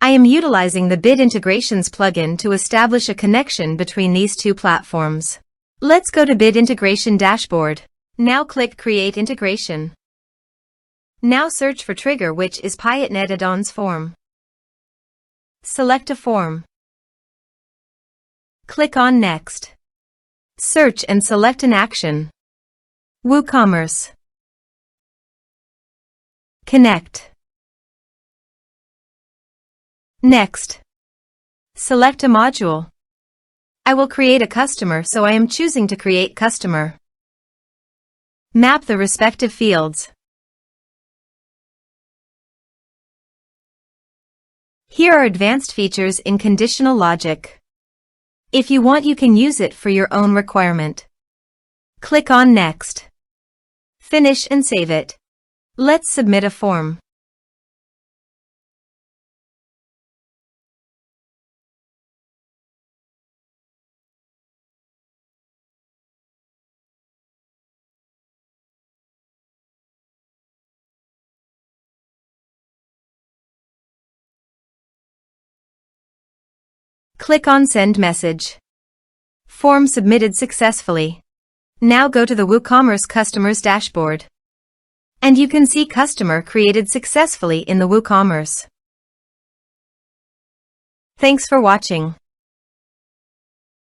I am utilizing the Bit Integrations plugin to establish a connection between these two platforms. Let's go to Bit Integration Dashboard. Now click Create Integration. Now search for trigger, which is Piotnet Addons form. Select a form. Click on Next. Search and select an action. WooCommerce. Connect. Next. Select a module. I will create a customer, so I am choosing to create customer. Map the respective fields. Here are advanced features in conditional logic. If you want, you can use it for your own requirement. Click on Next. Finish and save it. Let's submit a form. Click on Send Message. Form submitted successfully. Now go to the WooCommerce Customers dashboard. And you can see customer created successfully in the WooCommerce. Thanks for watching.